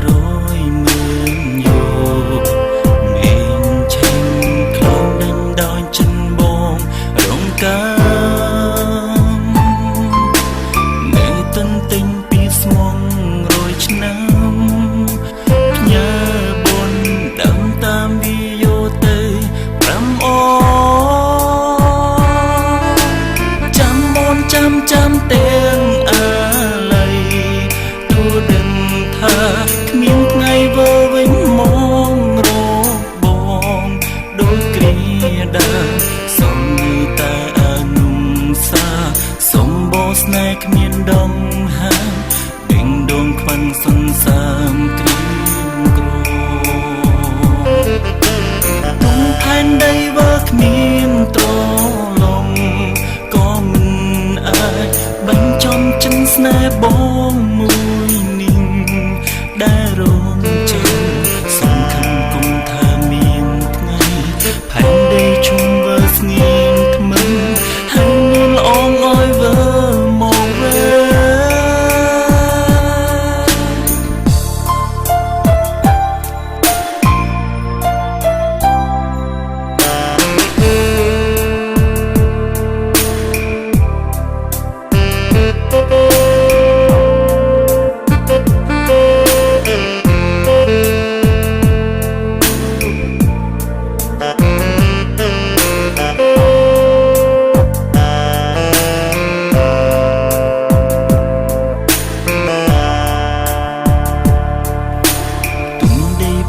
រយមឿនយោមេងឆេងខ្លងដេញដោយចិនបងរងកានៅទន្ទិញពីស្មងរយឆ្នាំផ្ញើបុណ្យដើមតាមវាយោទៅ5អូចាំមុនចាំទាំងអាឡ័យទូដឹងថាគ្មានថ្ងៃវើវិញមករកបងដូចគ្រាដើមសុំតែអនុសាសុំបោស្នេហ៍គ្មានដងហាដេញដងខ្វាន់សន្សាមគ្រីមក្រទុំផែនដីវើគ្មានត្រឡងក៏មិនអាចបញ្ចំចិនស្នេហ៍បងមួយនេះដែលរងចាំសំខាន់គង់ថាមានថ្ងៃផែនដីជុំវើស្ងៀមថ្មិញហើយមានអងអើយវើមកវិញ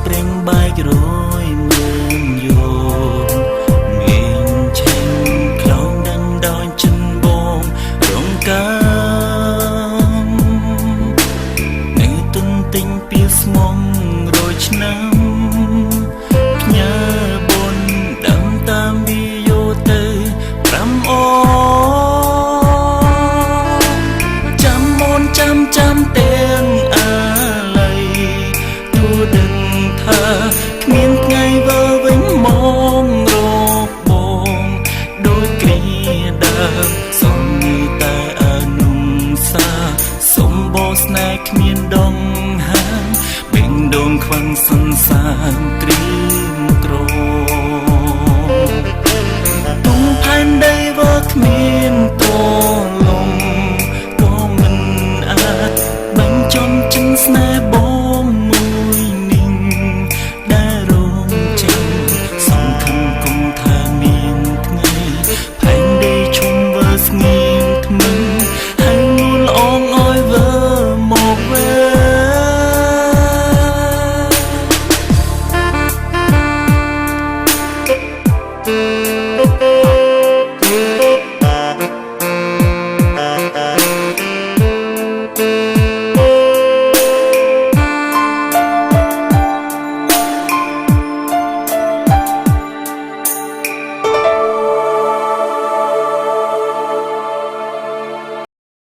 ព្រេងបែករយមឿនយោមេងឆេងខ្លងដេញដោយចិនបងរងកានៅទន្ទិញពីស្មងរយឆ្នាំផ្ញើបុណ្យដើមតាមវាយោទៅ5អូចាំមុនចាំទាំងអាឡ័យទូដឹងថាគ្មានថ្ងៃវើវិញមករកបងដូចគ្រាដើមសុំតែអនុសាសុំបោស្នេហ៍គ្មានដងហាមបេងដងខ្វាន់សន្សាមគ្រីមក្រទុំផែនដីវើគ្មានតលំក៏មិនអាចបញ្ចំចិនស្នេហ៍បង